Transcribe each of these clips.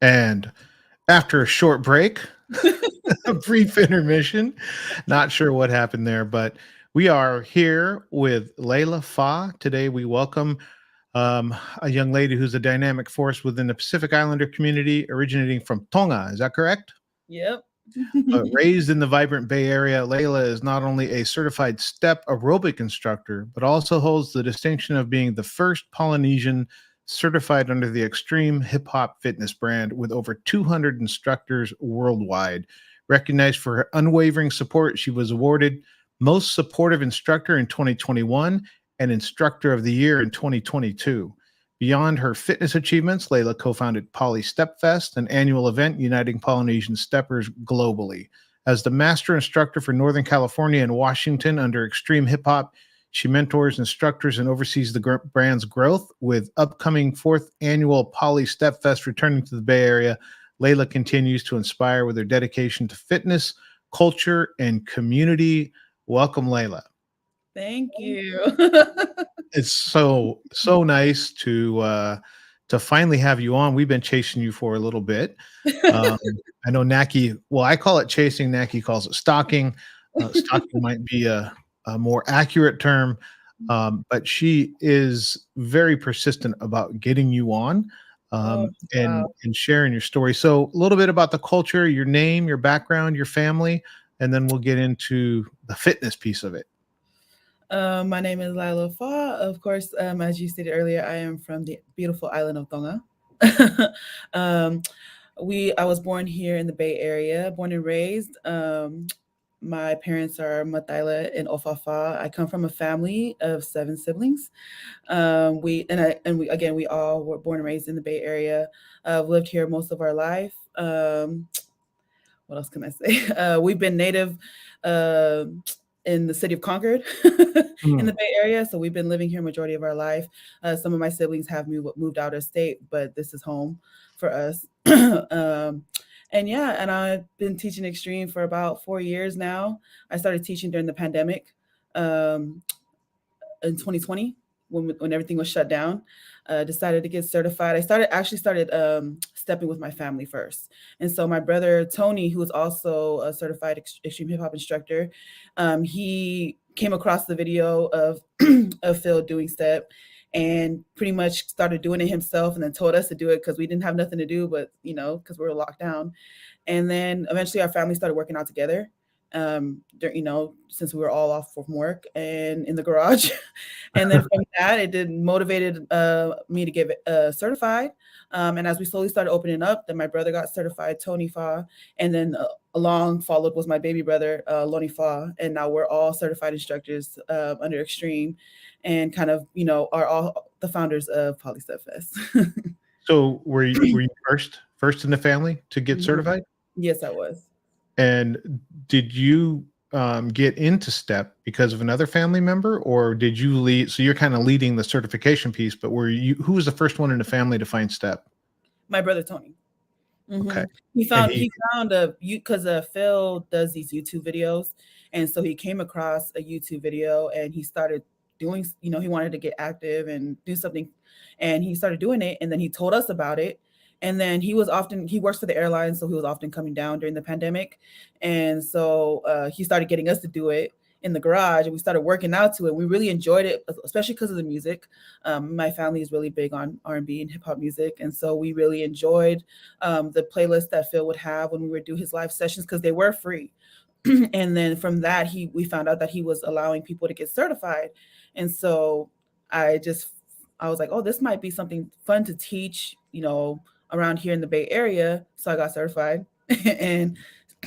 And after a short break, a brief intermission, not sure what happened there, but we are here with Lelia Fa. Today, we welcome a young lady who's a dynamic force within the Pacific Islander community, originating from Tonga. Is that correct? Yep. But raised in the vibrant Bay Area, Lelia is not only a certified step aerobic instructor, but also holds the distinction of being the first Polynesian certified under the Extreme Hip Hop Fitness brand with over 200 instructors worldwide. Recognized for her unwavering support, she was awarded Most Supportive Instructor in 2021 and Instructor of the Year in 2022. Beyond her fitness achievements, Lelia co-founded Poly Step Fest, an annual event uniting Polynesian steppers globally. As the master instructor for Northern California and Washington under Extreme Hip Hop, she mentors instructors and oversees the brand's growth. With upcoming fourth annual Poly Step Fest returning to the Bay Area, Lelia continues to inspire with her dedication to fitness, culture, and community. Welcome, Lelia. Thank you. It's so nice to finally have you on. We've been chasing you for a little bit. Um, I know Naki. Well, I call it chasing. Naki calls it stalking. Stalking might be a more accurate term, but she is very persistent about getting you on Oh, and wow. sharing your story. So, a little bit about the culture, your name, your background, your family, and then we'll get into the fitness piece of it. My name is Lelia Fa. Of course, as you stated earlier, I am from the beautiful island of Tonga. um, I was born here in the Bay Area, born and raised. My parents are Mataila and Ofafa. I come from a family of 7 siblings. We all were born and raised in the Bay Area. I've lived here most of our life. What else can I say? We've been native uh, in the city of Concord in the Mm. Bay Area, so we've been living here majority of our life. Some of my siblings have moved out of state, but this is home for us. And yeah, and I've been teaching extreme for about 4 years now. I started teaching during the pandemic. Um, in 2020 when everything was shut down. Decided to get certified. I started stepping with my family first, and so my brother Tony, who is also a certified extreme hip hop instructor, he came across the video of of Phil doing step, and pretty much started doing it himself, and then told us to do it because we didn't have nothing to do, but because we were locked down. And then eventually our family started working out together. Since we were all off from work and in the garage. And then from that, it did motivated me to get certified. And as we slowly started opening up, then my brother got certified, Tony Fa, and then along followed was my baby brother, Loni Fa, and now we're all certified instructors under Extreme, and kind of are all the founders of Polystep Fest. So were you first in the family to get Mhm. certified? Yes, I was. And did you get into STEP because of another family member, or did you lead? So you're kind of leading the certification piece, but who was the first one in the family to find STEP? My brother Tony. Okay, He and found he he found a you because Phil does these YouTube videos, and so he came across a YouTube video and he started doing. He wanted to get active and do something, and he started doing it. And then he told us about it. And then he works for the airline, so he was often coming down during the pandemic, and so he started getting us to do it in the garage, and we started working out to it. We really enjoyed it, especially because of the music. My family is really big on R&B and hip hop music, and so we really enjoyed the playlist that Phil would have when we would do his live sessions because they were free. And then from that, we found out that he was allowing people to get certified, and so I just I was like, oh, this might be something fun to teach, around here in the Bay Area. So I got certified and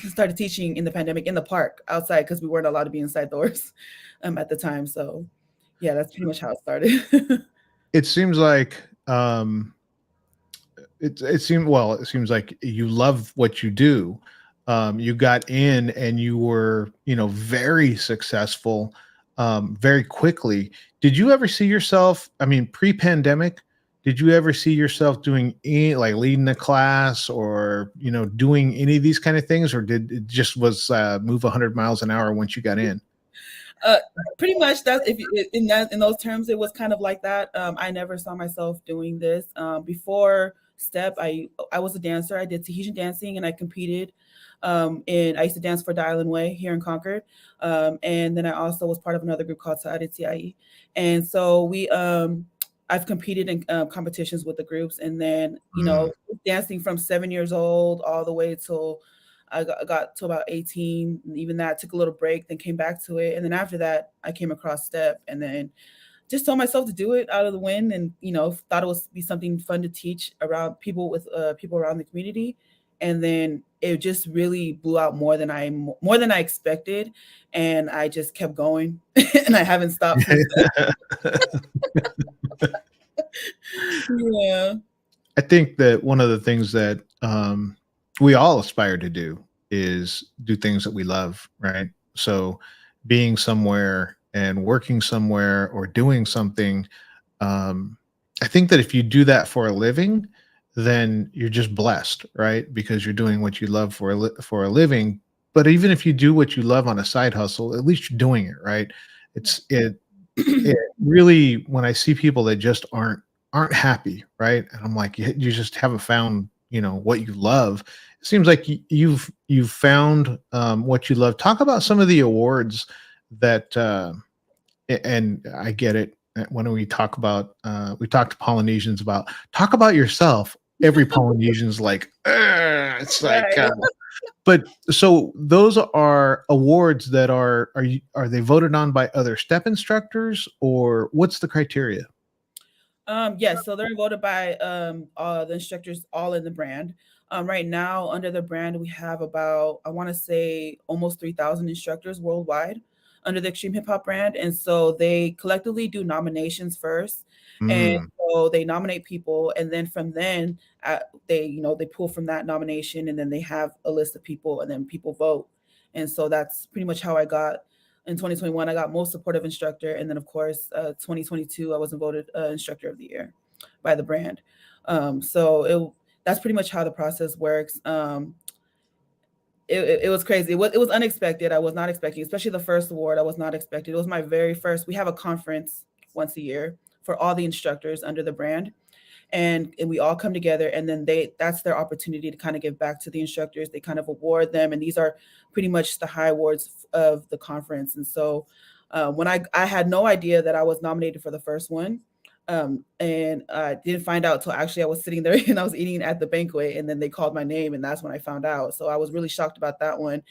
started teaching in the pandemic in the park outside because we weren't allowed to be inside doors at the time. So yeah, that's pretty much how it started. it seems like it seems like you love what you do. You got in and you were very successful very quickly. Did you ever see yourself, I mean, pre-pandemic, did you ever see yourself doing any, like leading a class or doing any of these kind of things, or did it just was move 100 miles an hour once you got in? Uh, Pretty much that in those terms, it was kind of like that. I never saw myself doing this before step. I was a dancer. I did Tahitian dancing, and I competed. And I used to dance for Dial Way here in Concord. And then I also was part of another group called Sa'aditiai. And so I've competed in competitions with the groups, and then Mm. dancing from 7 years old all the way till I got to about 18. And even that took a little break, then came back to it, and then after that, I came across step, and then just told myself to do it out of the wind, and thought it would be something fun to teach around people with people around the community, and then it just really blew out more than I expected, and I just kept going, and I haven't stopped since then. Yeah. I think that one of the things that we all aspire to do is do things that we love, right? So, being somewhere and working somewhere or doing something, I think that if you do that for a living, then you're just blessed, right? Because you're doing what you love for a living. But even if you do what you love on a side hustle, at least you're doing it, right? It's it really, when I see people that just aren't happy, right? And I'm like, you just haven't found, what you love. It seems like you've found what you love. Talk about some of the awards that and I get it. When we talk to Polynesians about talk about yourself. Every Polynesian's like, "Ugh," it's like, Right. but so those are awards that are they voted on by other step instructors, or what's the criteria? Yes, so they're voted by the instructors all in the brand. Right now, under the brand, we have about, I want to say, almost 3,000 instructors worldwide under the Extreme Hip Hop brand. And so they collectively do nominations first. And Mm. so they nominate people, and then from then they pull from that nomination, and then they have a list of people, and then people vote. And so that's pretty much how I got in 2021. I got most supportive instructor, and then of course 2022 I was voted instructor of the year by the brand. That's pretty much how the process works. It was crazy. It was unexpected. I was not expecting, especially the first award. I was not expecting. It was my very first. We have a conference once a year for all the instructors under the brand, and we all come together, and then that's their opportunity to kind of give back to the instructors. They kind of award them, and these are pretty much the high awards of the conference. And so when I had no idea that I was nominated for the first one, and I didn't find out till actually I was sitting there and I was eating at the banquet, and then they called my name, and that's when I found out. So I was really shocked about that one.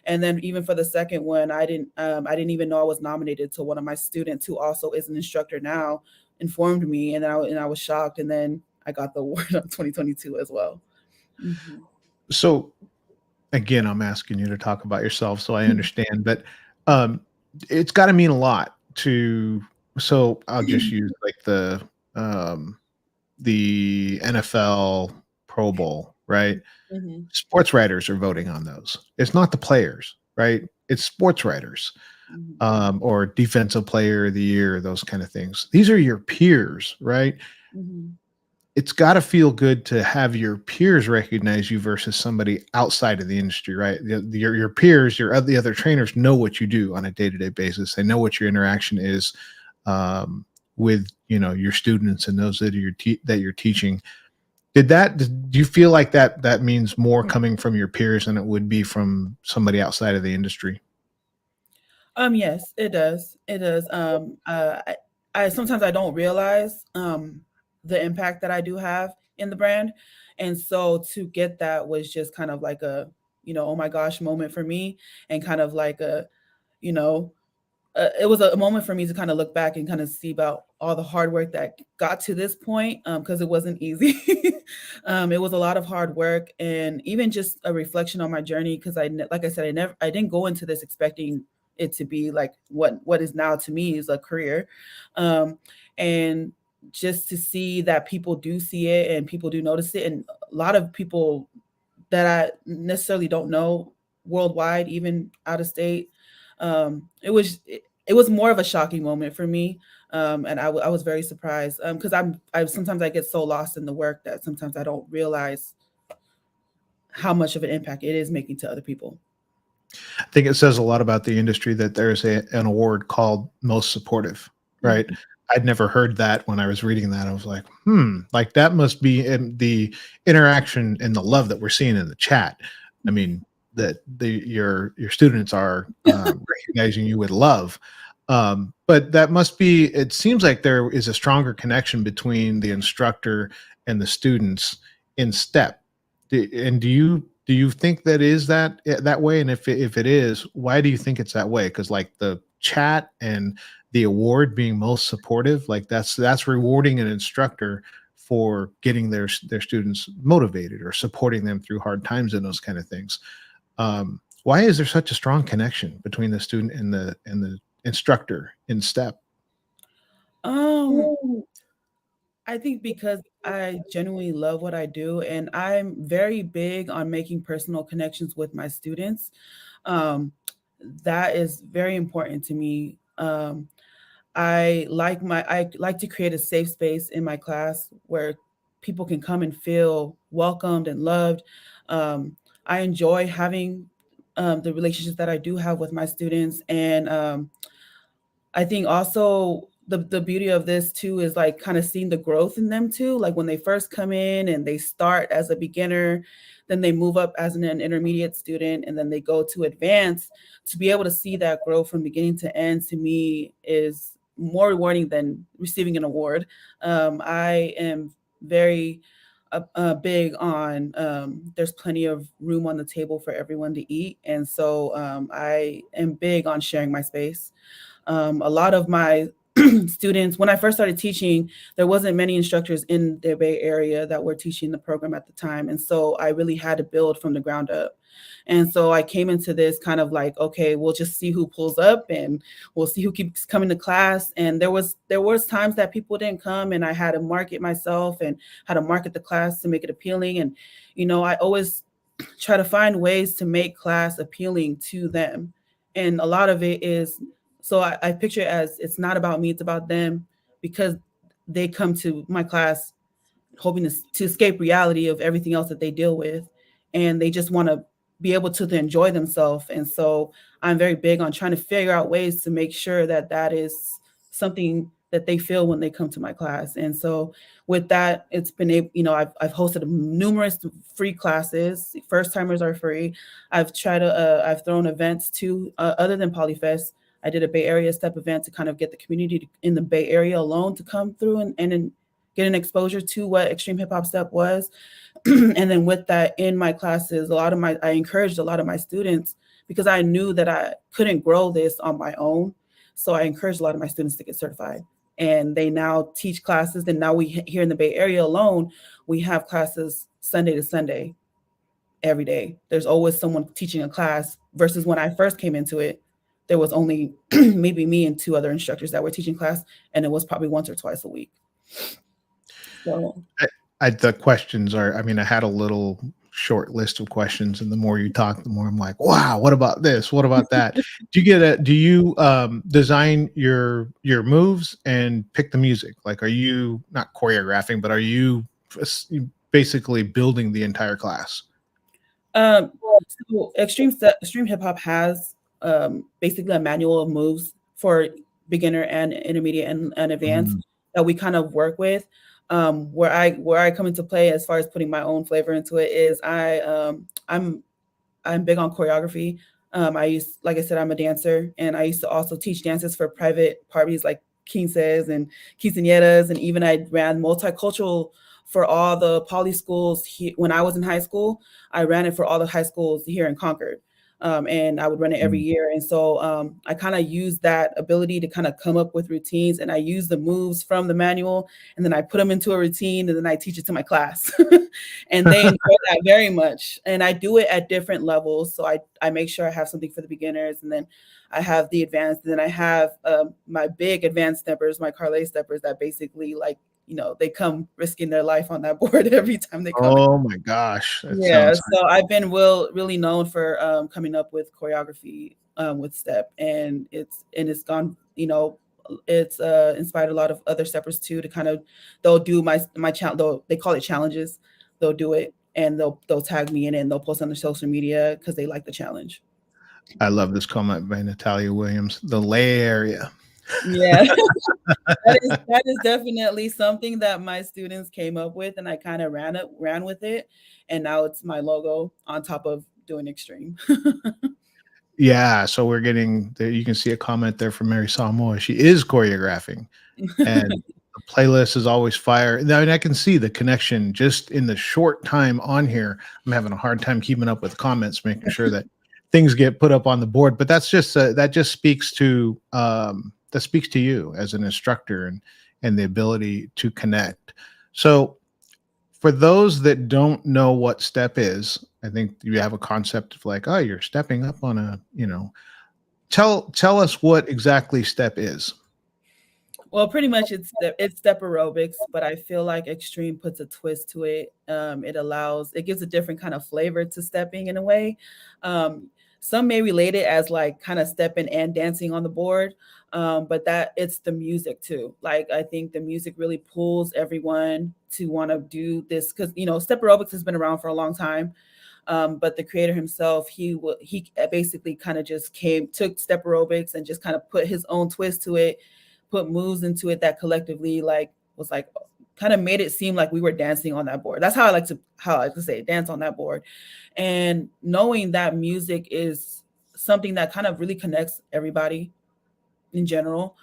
And then even for the second one, I didn't even know I was nominated till one of my students, who also is an instructor now, informed me, and I was shocked. And then I got the award of 2022 as well. Mhm. So again, I'm asking you to talk about yourself so I understand, but um, it's got to mean a lot to. So I'll just use like um, the NFL Pro Bowl, right? Mhm. Sports writers are voting on those. It's not the players, right? It's sports writers, Mhm. or defensive player of the year, those kind of things. These are your peers, right? Mhm. It's got to feel good to have your peers recognize you versus somebody outside of the industry, right? Your peers, the other trainers know what you do on a day to day basis. They know what your interaction is with your students and those that you're teaching. Do you feel like that means more coming from your peers than it would be from somebody outside of the industry? Yes, it does. It does. I sometimes I don't realize the impact that I do have in the brand, and so to get that was just kind of like a oh my gosh moment for me, and kind of like a you know it was a moment for me to kind of look back and kind of see about all the hard work that got to this point, because it wasn't easy. It was a lot of hard work, and even just a reflection on my journey, because like I said, I didn't go into this expecting it to be like what is now to me is a career. um, and just to see that people do see it and people do notice it, and a lot of people that I necessarily don't know worldwide, even out of state. It was more of a shocking moment for me, and I was very surprised, because I sometimes I get so lost in the work that sometimes I don't realize how much of an impact it is making to other people. I think it says a lot about the industry that there's an award called most supportive, right? Mhm. I'd never heard that when I was reading that. I was like, like that must be in the interaction and the love that we're seeing in the chat. I mean, that your students are recognizing you with love. But that must be, it seems like there is a stronger connection between the instructor and the students in STEP. And do you think that is that way? And if it is, why do you think it's that way? Because like the chat and the award being most supportive, like that's rewarding an instructor for getting their students motivated or supporting them through hard times and those kind of things. Why is there such a strong connection between the student and the instructor in STEP? Um, I think because I genuinely love what I do, and I'm very big on making personal connections with my students. Um, that is very important to me. I like to create a safe space in my class where people can come and feel welcomed and loved. Um, I enjoy having the relationships that I do have with my students, and I think also the beauty of this too is like kind of seeing the growth in them too. Like when they first come in and they start as a beginner, then they move up as an intermediate student, and then they go to advanced. To be able to see that growth from beginning to end to me is more rewarding than receiving an award. I am very big on there's plenty of room on the table for everyone to eat, and so I am big on sharing my space. A lot of my students, when I first started teaching, there wasn't many instructors in the Bay Area that were teaching the program at the time. And so I really had to build from the ground up. And so I came into this kind of like, okay, we'll just see who pulls up and we'll see who keeps coming to class. And there was times that people didn't come, and I had to market myself and how to market the class to make it appealing. And, I always try to find ways to make class appealing to them. And a lot of it is, so I picture it as it's not about me, it's about them, because they come to my class hoping to escape reality of everything else that they deal with, and they just want to be able to enjoy themselves. And so I'm very big on trying to figure out ways to make sure that that is something that they feel when they come to my class. And so with that, it's been able, I've hosted numerous free classes. First timers are free. I've thrown events too, other than Polyfest. I did a Bay Area step event to kind of get the community in the Bay Area alone to come through and get an exposure to what extreme hip hop step was. And then with that in my classes, I encouraged a lot of my students, because I knew that I couldn't grow this on my own. So I encouraged a lot of my students to get certified. And they now teach classes. And now here in the Bay Area alone, we have classes Sunday to Sunday every day. There's always someone teaching a class, versus when I first came into it, there was only maybe me and two other instructors that were teaching class, and it was probably once or twice a week. So The questions are, I mean, I had a little short list of questions, and the more you talk, the more I'm like, wow, what about this? What about that? Do you design your moves and pick the music? Like, are you not choreographing, but are you basically building the entire class? Um, so extreme hip hop has basically a manual of moves for beginner and intermediate and advanced Mm. that we kind of work with. Where I come into play as far as putting my own flavor into it is I'm big on choreography. Like I said, I'm a dancer, and I used to also teach dances for private parties like quinces and quinceañeras, and even I ran multicultural for all the poly schools when I was in high school. I ran it for all the high schools here in Concord, and I would run it every Mm. year. And so I kind of use that ability to kind of come up with routines, and I use the moves from the manual, and then I put them into a routine, and then I teach it to my class. And they enjoy that very much. And I do it at different levels. So I make sure I have something for the beginners, and then I have the advanced, and then I have my big advanced steppers, my Carlet steppers, that basically like, they come risking their life on that board every time they come in. Oh my gosh, that Yeah, sounds. so I've been really known for coming up with choreography with step, and it's gone. It's inspired a lot of other steppers too to kind of, they'll do my challenge. They call it challenges. They'll do it, and they'll tag me in it, and they'll post on their social media because they like the challenge. I love this comment by Natalia Williams. The Lay area. Yeah. That is definitely something that my students came up with, and I kind of ran with it, and now it's my logo on top of doing extreme. Yeah, so we're getting there. You can see a comment there from Mary Samoa. She is choreographing, and the playlist is always fire. Now, and I can see the connection just in the short time on here. I'm having a hard time keeping up with comments, making sure that things get put up on the board. But that's just that just speaks to that speaks to you as an instructor and the ability to connect. So for those that don't know what step is, I think you have a concept of like, oh, you're stepping up on a, tell us what exactly step is. Well, pretty much it's step aerobics, but I feel like extreme puts a twist to it. It gives a different kind of flavor to stepping in a way. Um, some may relate it as like kind of stepping and dancing on the board, but that it's the music too. Like I think the music really pulls everyone to want to do this because step aerobics has been around for a long time. But the creator himself, he basically kind of just took step aerobics and just kind of put his own twist to it, put moves into it that collectively like was like kind of made it seem like we were dancing on that board. That's how I like to say it, dance on that board. And knowing that music is something that kind of really connects everybody in general,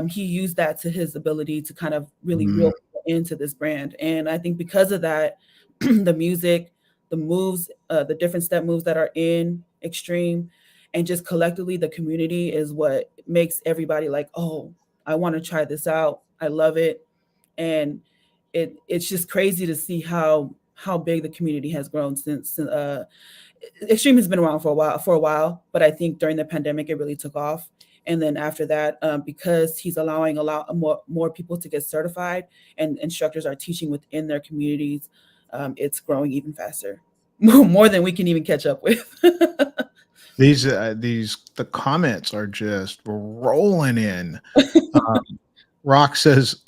he used that to his ability to kind of really Mm. reel into this brand. And I think because of that, the music, the moves, the different step moves that are in extreme, and just collectively the community is what makes everybody like, oh, I want to try this out. I love it. And it's just crazy to see how big the community has grown since extreme has been around for a while, but I think during the pandemic it really took off. And then after that, because he's allowing a lot more people to get certified, and instructors are teaching within their communities, it's growing even faster, more than we can even catch up with. These the comments are just rolling in. Rock says,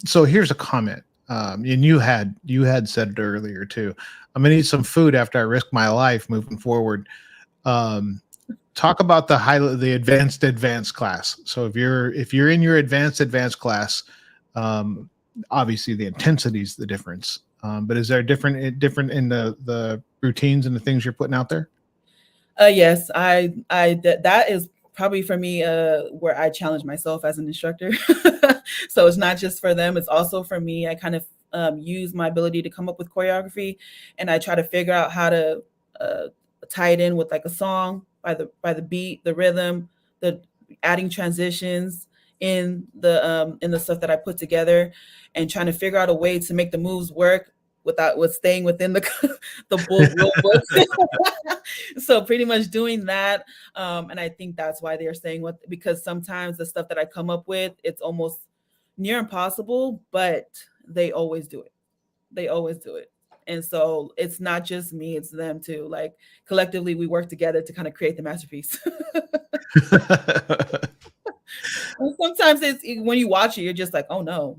so here's a comment. And you had said it earlier too. I'm gonna need some food after I risk my life moving forward. Um, talk about the advanced class. So if you're in your advanced class, um, obviously the intensity is the difference. But is there different in the routines and the things you're putting out there? Yes, that is probably for me where I challenge myself as an instructor. So it's not just for them; it's also for me. I kind of use my ability to come up with choreography, and I try to figure out how to uh, tie it in with like a song by the beat, the rhythm, the adding transitions in the stuff that I put together, and trying to figure out a way to make the moves work with staying within the the book rule books. So pretty much doing that, and I think that's why they're saying what, because sometimes the stuff that I come up with, it's almost near impossible, but they always do it. They always do it. And so it's not just me, it's them too. Like collectively we work together to kind of create the masterpiece. And sometimes it's when you watch it, you're just like, oh no,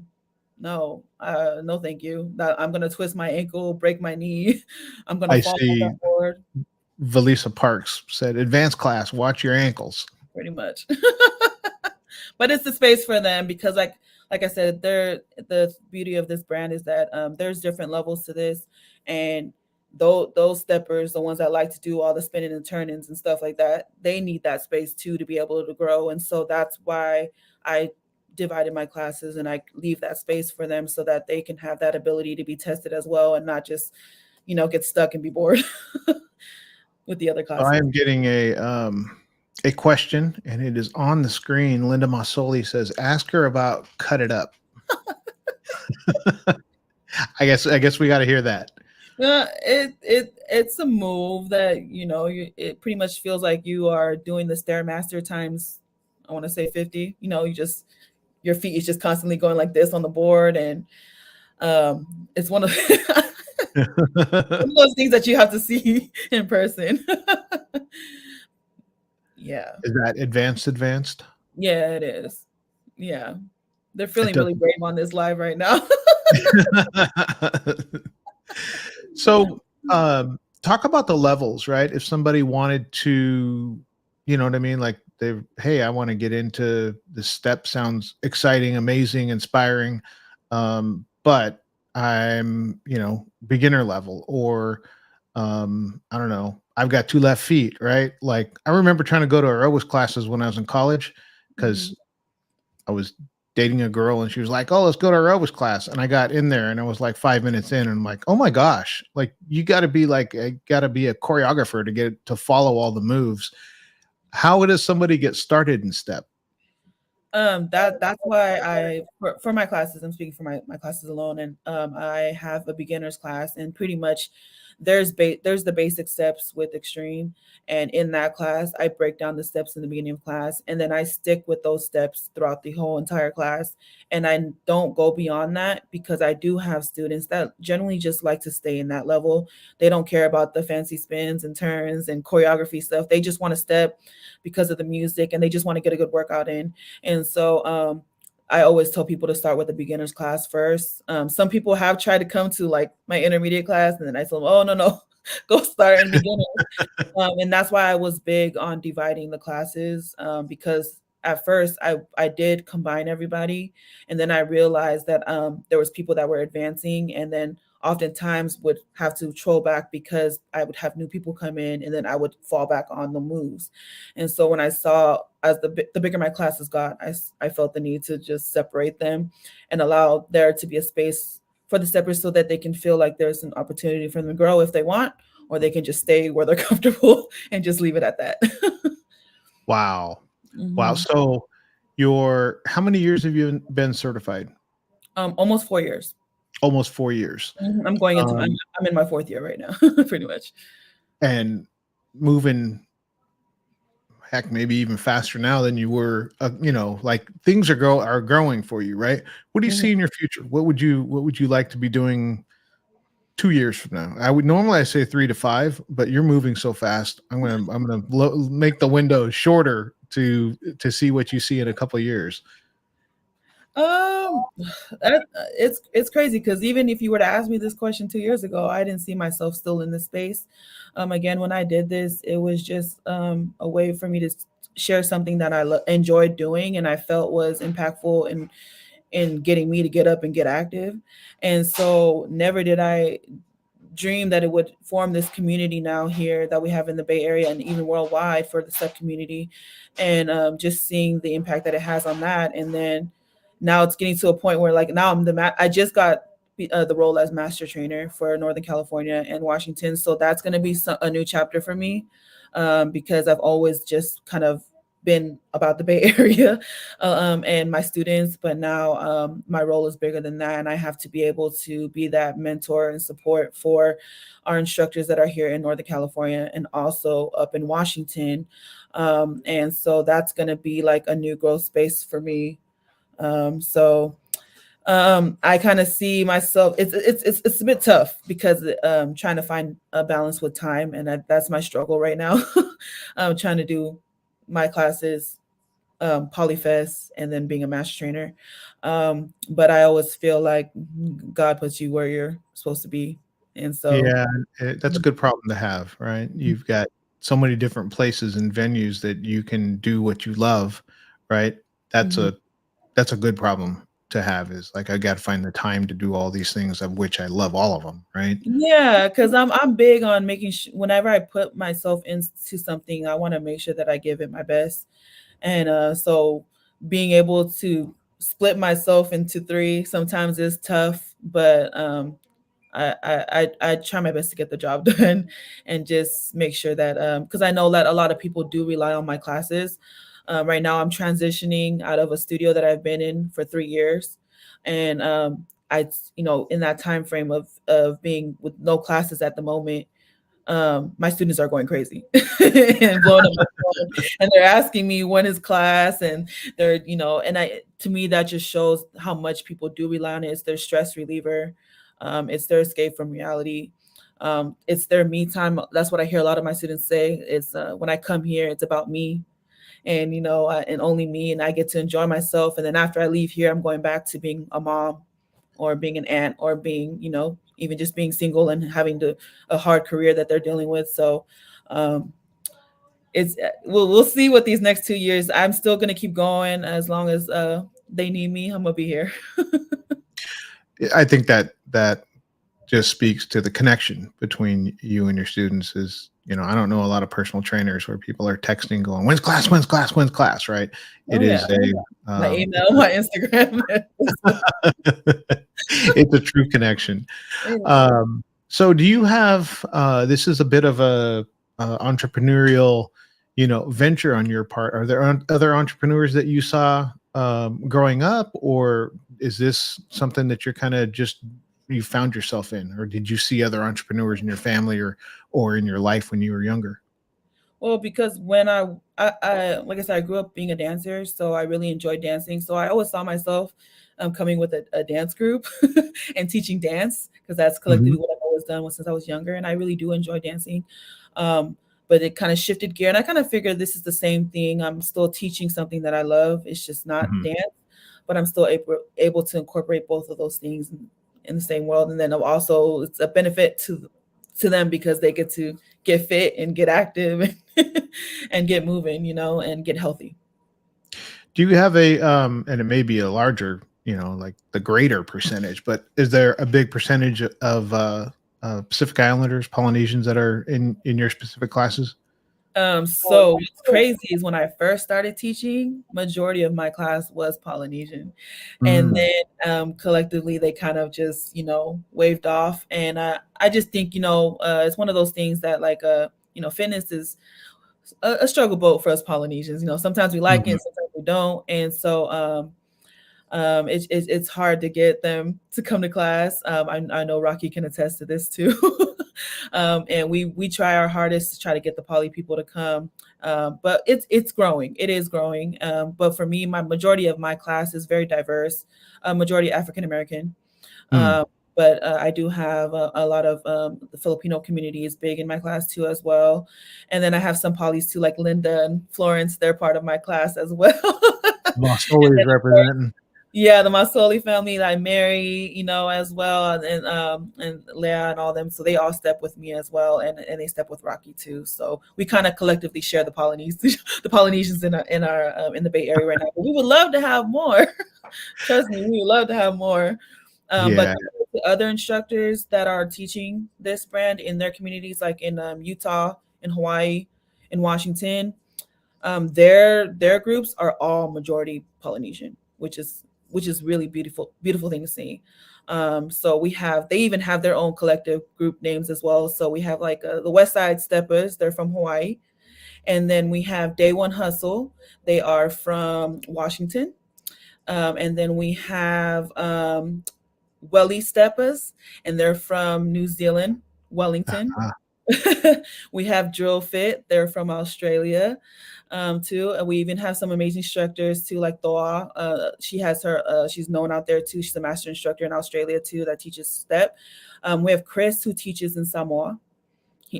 no, no, thank you. I'm gonna twist my ankle, break my knee. I'm gonna I fall on see that board. Valisa Parks said, advanced class, watch your ankles. Pretty much. But it's the space for them because like I said, the beauty of this brand is that there's different levels to this, and those steppers, the ones that like to do all the spinning and turnings and stuff like that, they need that space too to be able to grow. And so that's why I divided my classes and I leave that space for them so that they can have that ability to be tested as well and not just get stuck and be bored with the other So I classes. am getting a question, and it is on the screen. Linda Massoli says, "Ask her about cut it up." I guess we got to hear that. It's a move that it pretty much feels like you are doing the stairmaster times, I want to say 50. You just your feet is just constantly going like this on the board, and it's one of one of those things that you have to see in person. Yeah, Is that advanced? yeah, it is. Yeah, they're It feeling really doesn't. brave on this live right now. So, talk about the levels, right? If somebody wanted to, you know what I mean, like they, hey, I want to get into this step. Sounds exciting, amazing, inspiring, but I'm, beginner level, or I don't know, I've got two left feet, right? Like I remember trying to go to aerobics classes when I was in college Mhm. because I was dating a girl and she was like, "Oh, let's go to aerobics class." And I got in there and I was like 5 minutes in and I'm like, "Oh my gosh, like you got to be like, got to be a choreographer to get to follow all the moves." How does somebody get started in step? That's why for my classes, I'm speaking for my classes alone, and I have a beginners class, and pretty much there's the basic steps with extreme, and in that class I break down the steps in the beginning of class, and then I stick with those steps throughout the whole entire class, and I don't go beyond that because I do have students that generally just like to stay in that level. They don't care about the fancy spins and turns and choreography stuff. They just want to step because of the music, and they just want to get a good workout in. And so I always tell people to start with the beginners class first. Some people have tried to come to like my intermediate class, and then I tell them, oh, no, no, go start in beginners. And that's why I was big on dividing the classes, because at first I did combine everybody, and then I realized that there was people that were advancing, and then oftentimes would have to troll back because I would have new people come in, and then I would fall back on the moves. And so when I saw as the bigger my classes got, I felt the need to just separate them and allow there to be a space for the steppers so that they can feel like there's an opportunity for them to grow if they want, or they can just stay where they're comfortable and just leave it at that. Wow. Wow. Mhm. So how many years have you been certified? Almost 4 years. Almost 4 years. Mhm. I'm going into Um, I'm in my fourth year right now, pretty much. and moving, heck, maybe even faster now than you were, like things are growing for you, right? What do you Mhm. see in your future? What would you like to be doing 2 years from now? I say 3 to 5, but you're moving so fast. I'm gonna make the window shorter to see what you see in a couple of years. Um, it's crazy because even if you were to ask me this question 2 years ago, I didn't see myself still in this space. Again, when I did this, it was just a way for me to share something that I enjoyed doing and I felt was impactful in getting me to get up and get active. And so, never did I dream that it would form this community now here that we have in the Bay Area and even worldwide for the sub community, and just seeing the impact that it has on that. And then now it's getting to a point where like now I just got the role as master trainer for Northern California and Washington, so that's going to be a new chapter for me, because I've always just kind of been about the Bay Area and my students, but now my role is bigger than that, and I have to be able to be that mentor and support for our instructors that are here in Northern California and also up in Washington. And so that's going to be like a new growth space for me. So I kind of see myself. It's a bit tough because trying to find a balance with time, and that's my struggle right now. I'm trying to do my classes, Polyfest, and then being a master trainer. But I always feel like God puts you where you're supposed to be, and so. Yeah, that's a good problem to have, right? You've got so many different places and venues that you can do what you love, right? That's Mhm. a that's a good problem to have, is like I got to find the time to do all these things of which I love all of them, right? Yeah, because I'm big on making sure whenever I put myself into something, I want to make sure that I give it my best. And so being able to split myself into three sometimes is tough, but I try my best to get the job done and just make sure that because I know that a lot of people do rely on my classes. Right now, I'm transitioning out of a studio that I've been in for 3 years, and in that time frame of being with no classes at the moment, my students are going crazy and blowing up my phone, and they're asking me when is class, and and I to me that just shows how much people do rely on it. It's their stress reliever, it's their escape from reality, it's their me time. That's what I hear a lot of my students say. It's when I come here, it's about me, and and only me, and I get to enjoy myself. And then after I leave here, I'm going back to being a mom or being an aunt or being, even just being single and having a hard career that they're dealing with. So, um, it's we'll see what these next 2 years. I'm still gonna keep going as long as they need me. I'm gonna be here. I think that just speaks to the connection between you and your students. Is, I don't know a lot of personal trainers where people are texting going, when's class, when's class, when's class, right? Oh It yeah, is a my email, my Instagram. it's a true connection. Yeah. So do you have, this is a bit of a, entrepreneurial, venture on your part. Are there other entrepreneurs that you saw growing up, or is this something that you're kind of just you found yourself in, or did you see other entrepreneurs in your family or in your life when you were younger? Well, because when I like I said, I grew up being a dancer, so I really enjoyed dancing. So I always saw myself coming with a dance group and teaching dance because that's Hmm. collectively what I've always done since I was younger, and I really do enjoy dancing. But it kind of shifted gear, and I kind of figured this is the same thing. I'm still teaching something that I love. It's just not Hmm. dance, but I'm still able to incorporate both of those things in the same world. And then also, it's a benefit to them because they get to get fit and get active and get moving, and get healthy. Do you have a, and it may be a larger, like the greater percentage, but is there a big percentage of Pacific Islanders, Polynesians that are in your specific classes? So what's crazy is when I first started teaching, majority of my class was Polynesian. And Mm, then collectively they kind of just, waved off. And I just think, it's one of those things that like, fitness is a struggle boat for us Polynesians. Sometimes we like mhm. it, sometimes we don't. And so it's hard to get them to come to class. I know Rocky can attest to this too. And we try our hardest to try to get the poly people to come, but it's growing. It is growing. But for me, my majority of my class is very diverse, majority African American. Mm. Um, but I do have a lot of the Filipino community is big in my class too as well, and then I have some polys too, like Linda and Florence. They're part of my class as well. Lost And always then representing. yeah, the Masoli family that I marry, as well, and Leah and all them. So they all step with me as well, and they step with Rocky too. So we kind of collectively share the Polynesians, the Polynesians in our in the Bay Area right now. But we would love to have more. Trust me, we would love to have more. But Yeah. compared to other instructors that are teaching this brand in their communities, like in Utah, in Hawaii, in Washington, their groups are all majority Polynesian, which is really beautiful thing to see. So they even have their own collective group names as well. So we have like the West Side Steppers, they're from Hawaii, and then we have Day One Hustle, they are from Washington, and then we have Welly Steppers, and they're from New Zealand, Wellington. Ah, We have Drill Fit, they're from Australia too. And we even have some amazing instructors too, like Thoa. She's known out there too. She's a master instructor in Australia too that teaches step. We have Chris who teaches in Samoa.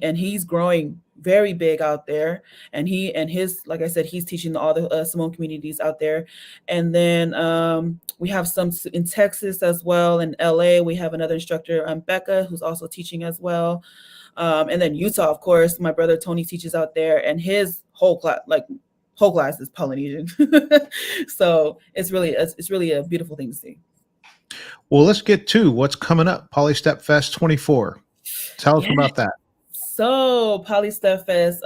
And he's growing very big out there, and his, like I said, he's teaching all the Samoan communities out there. And then we have some in Texas as well. In LA we have another instructor, Becca, who's also teaching as well. And then Utah, of course, my brother Tony teaches out there, and his whole class is Polynesian. So it's really a beautiful thing to see. well, let's get to what's coming up. Polystep Fest 24. Tell us Yeah. about that. So Poly Stuff Fest,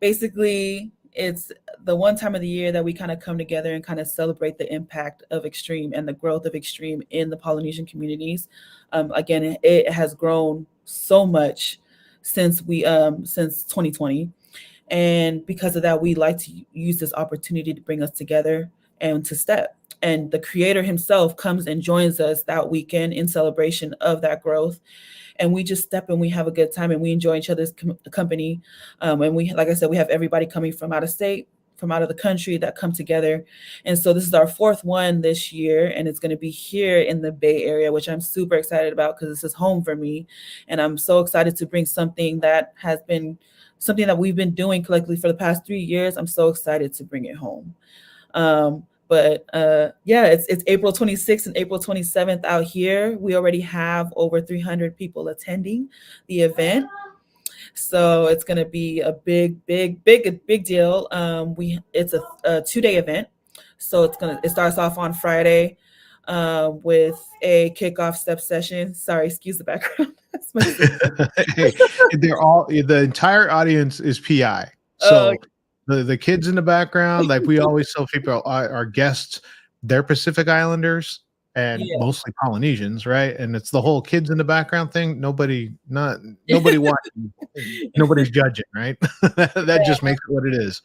basically it's the one time of the year that we kind of come together and kind of celebrate the impact of Extreme and the growth of Extreme in the Polynesian communities. Again, it has grown so much since 2020, and because of that, we like to use this opportunity to bring us together and to step. And the creator himself comes and joins us that weekend in celebration of that growth, and we just step and we have a good time and we enjoy each other's company. And we, like I said, we have everybody coming from out of state, from out of the country that come together. And so this is our fourth one this year, and it's going to be here in the Bay Area, which I'm super excited about because this is home for me. And I'm so excited to bring something that we've been doing collectively for the past 3 years. I'm so excited to bring it home. But yeah, it's April 26th and April 27th out here. We already have over 300 people attending the event. So it's going to be a big deal. It's a 2 day event. So it starts off on Friday with a kickoff step session. Sorry, excuse the background. That's my sister. Hey, they're all the entire audience is PI. Oh, So the kids in the background, like we always tell people, our guests, they're Pacific Islanders and yeah. mostly Polynesians, right? And it's the whole kids in the background thing. Nobody watching, nobody's judging, right? That just makes it what it is.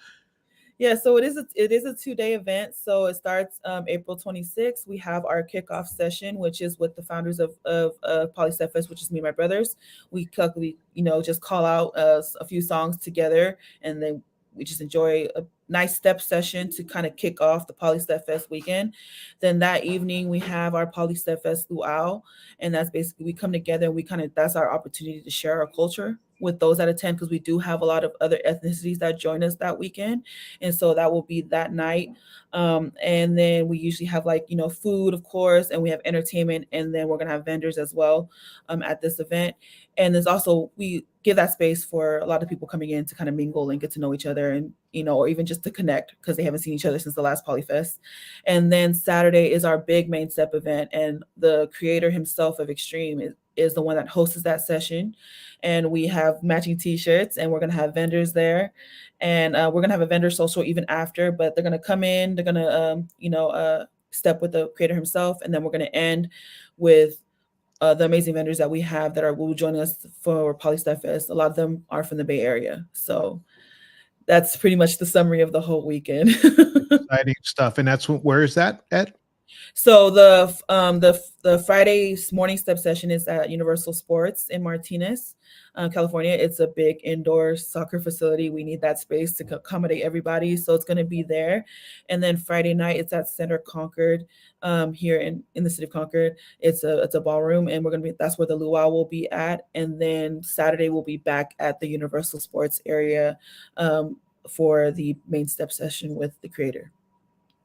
Yeah, so it is a 2 day event. So it starts April 26th. We have our kickoff session, which is with the founders of Polystep Fest, which is me and my brothers. We just call out a few songs together, and then we just enjoy a nice step session to kind of kick off the Polystep Fest weekend. Then that evening we have our Polystep Fest Luau, and that's basically we come together and that's our opportunity to share our culture with those that attend, because we do have a lot of other ethnicities that join us that weekend, and so that will be that night. And then we usually have, like, food, of course, and we have entertainment, and then we're gonna have vendors as well at this event. And there's also, we give that space for a lot of people coming in to kind of mingle and get to know each other, and or even just to connect because they haven't seen each other since the last Polyfest. And then Saturday is our big main step event, and the creator himself of Extreme is the one that hosts that session. And we have matching t-shirts, and we're going to have vendors there, and we're going to have a vendor social even after, but they're going to come in, they're going to step with the creator himself, and then we're going to end with the amazing vendors that we have that will join us for Polystep Fest. A lot of them are from the Bay Area, so that's pretty much the summary of the whole weekend. Exciting stuff. And where is that at? So the Friday morning step session is at Universal Sports in Martinez, California. It's a big indoor soccer facility. We need that space to accommodate everybody, so it's going to be there. And then Friday night it's at Center Concord, here in the city of Concord. It's a ballroom, and that's where the luau will be at. And then Saturday we'll be back at the Universal Sports area for the main step session with the creator.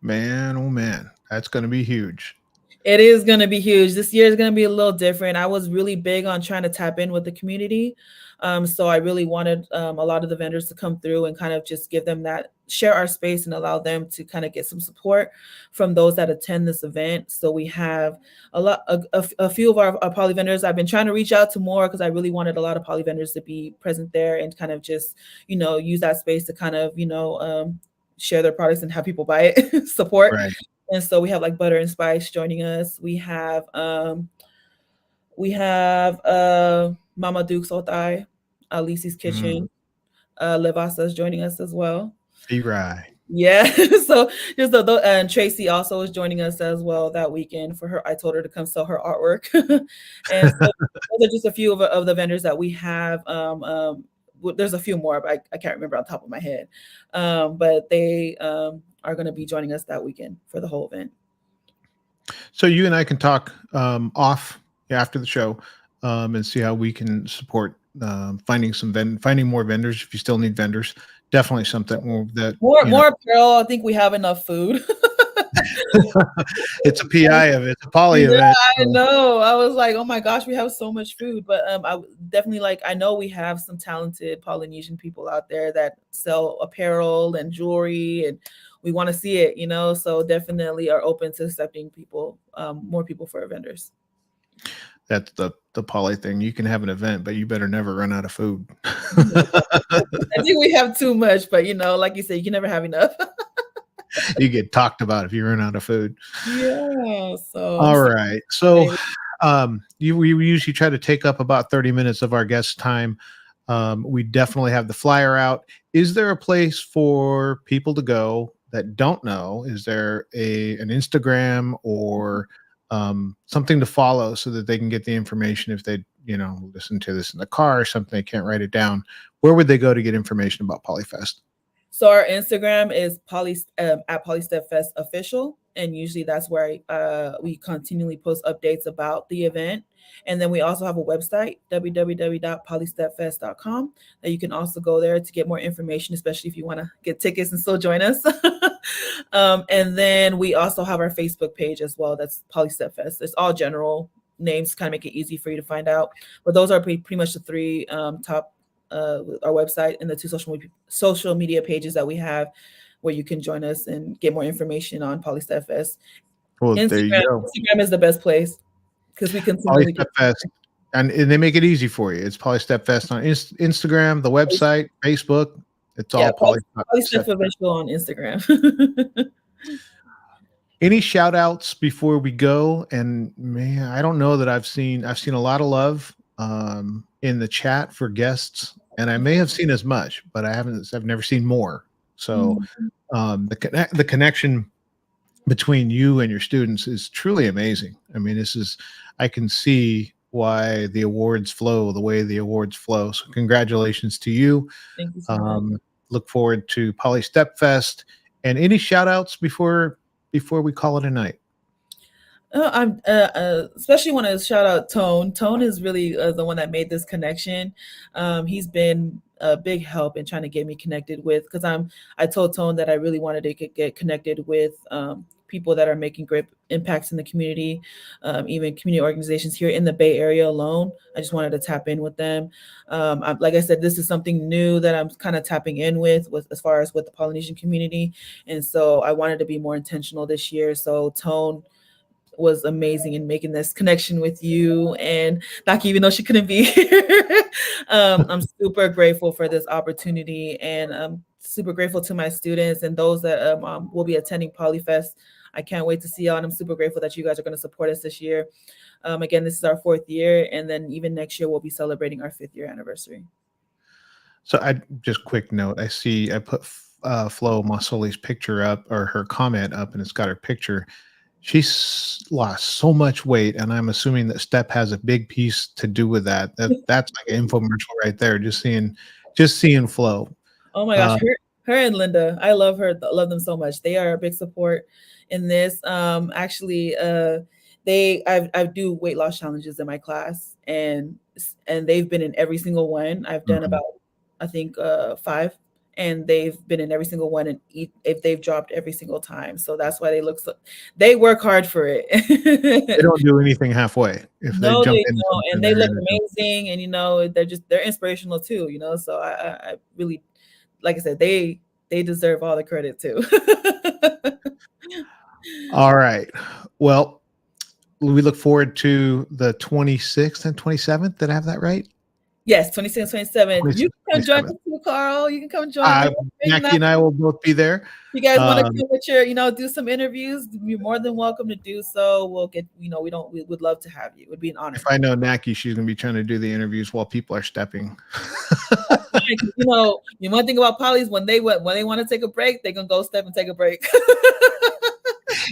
Man, oh man, that's going to be huge. It is going to be huge. This year is going to be a little different. I was really big on trying to tap in with the community. So I really wanted a lot of the vendors to come through and kind of just give them that, share our space, and allow them to kind of get some support from those that attend this event. So we have a few of our poly vendors. I've been trying to reach out to more because I really wanted a lot of poly vendors to be present there and kind of just, use that space to kind of, share their products and have people buy it, support. Right. And so we have like Butter and Spice joining us. We have Mama Duke's Otai, Lisi's Kitchen, Levasa is joining us as well. Right. Yeah. So just and Tracy also is joining us as well that weekend for her. I told her to come sell her artwork. And so those are just a few of the vendors that we have. There's a few more, but I can't remember on top of my head. But they are going to be joining us that weekend for the whole event. So you and I can talk off after the show and see how we can support finding more vendors. If you still need vendors, definitely something more apparel. I think we have enough food. It's a PI event. It's a poly event. I know. I was like, oh my gosh, we have so much food. But I definitely I know we have some talented Polynesian people out there that sell apparel and jewelry, and we want to see it, so definitely are open to accepting people, more people for our vendors. That's the poly thing. You can have an event, but you better never run out of food. I think we have too much, but like you said, you can never have enough. You get talked about if you run out of food. Yeah. So all right. So we usually try to take up about 30 minutes of our guest time. We definitely have the flyer out. Is there a place for people to go that don't know? Is there an Instagram or something to follow so that they can get the information if they listen to this in the car or something, they can't write it down? Where would they go to get information about Polyfest? So our Instagram is at Polystep Fest Official, and usually that's where we continually post updates about the event. And then we also have a website, www.polystepfest.com, that you can also go there to get more information, especially if you want to get tickets and still join us. And then we also have our Facebook page as well. That's Polystep Fest. It's all general names to kind of make it easy for you to find out. But those are pretty much the three top our website and the two social media pages that we have, where you can join us and get more information on Poly Step Fest. Well, there you Instagram, go. Instagram is the best place because we Poly continually Step get Fest, and they make it easy for you. It's Poly Step Fest on Instagram, the website, Facebook. It's yeah, all Poly Poly Step. Step Official on Instagram. Any shout outs before we go? And man, I don't know that I've seen a lot of love in the chat for guests, and I may have seen as much, but I've never seen more. So Mhm. the connection between you and your students is truly amazing. I mean, I can see why the awards flow the way the awards flow. So congratulations to you. Thank you so much. Um, look forward to Poly Step Fest. And any shout outs before we call it a night? I'm especially want to shout out Tone. Tone is really the one that made this connection. He's been a big help in trying to get me connected with, because I told Tone that I really wanted to get connected with people that are making great impacts in the community, even community organizations here in the Bay Area alone. I just wanted to tap in with them. Like I said, this is something new that I'm kind of tapping in with as far as with the Polynesian community, and so I wanted to be more intentional this year. So Tone was amazing in making this connection with you and Naki, even though she couldn't be here. I'm super grateful for this opportunity, and I'm super grateful to my students and those that will be attending Polyfest. I can't wait to see y'all, and I'm super grateful that you guys are going to support us this year. Again, this is our 4th year, and then even next year we'll be celebrating our 5th year anniversary. So I just quick note. I put Flo Massoli's picture up, or her comment up, and it's got her picture. She's lost so much weight, and I'm assuming that Step has a big piece to do with that. That's like an infomercial right there. Just seeing Flo. Oh my gosh, her and Linda, I love her. Love them so much. They are a big support in this. Actually, I do weight loss challenges in my class, and they've been in every single one. I've done about, I think 5, and they've been in every single one, and if they've dropped every single time. So that's why they work hard for it. They don't do anything halfway. If they No, jump they into don't, something, and they they're look gonna do it. amazing, and they're inspirational too. So I really, like I said, they deserve all the credit too. All right. Well, we look forward to the 26th and 27th. Did I have that right? Yes, 26, 27. You 26th, can come join 27th. us too, Carl. You can come join us. Naki and I will both be there. You guys want to come with do some interviews? You're more than welcome to do so. We'll get, we would love to have you. It would be an honor. If I know Naki, she's going to be trying to do the interviews while people are stepping. One thing about polys, when they want to take a break, they're going to go step and take a break.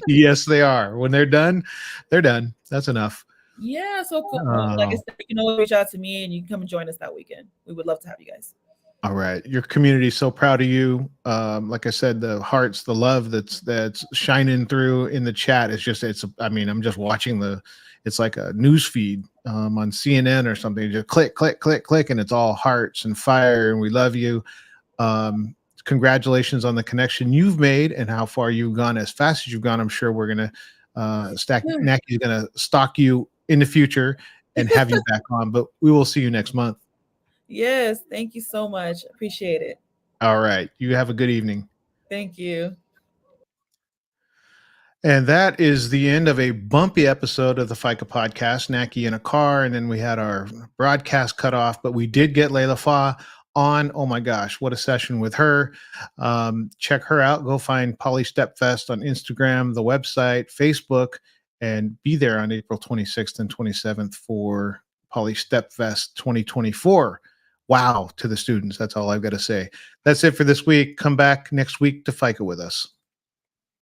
Yes, they are. When they're done, they're done. That's enough. Yeah, so cool. Like I said, reach out to me and you can come and join us that weekend. We would love to have you guys. All right. Your community is so proud of you. Like I said, the hearts, the love that's shining through in the chat is I'm just watching it's like a news feed on CNN or something. Just click, click, click, click, and it's all hearts and fire, and we love you. Congratulations on the connection you've made and how far you've gone. As fast as you've gone, I'm sure we're gonna Naki's gonna stalk you in the future and have you back on. But we will see you next month. Yes, thank you so much. Appreciate it. All right. You have a good evening. Thank you. And that is the end of a bumpy episode of the FICA podcast, Naki in a car, and then we had our broadcast cut off, but we did get Lelia Fa on. Oh my gosh, what a session with her. Check her out. Go find Poly Step Fest on Instagram, the website, Facebook, and be there on April 26th and 27th for Poly Step Fest 2024. Wow to the students. That's all I've got to say. That's it for this week. Come back next week to FICA with us.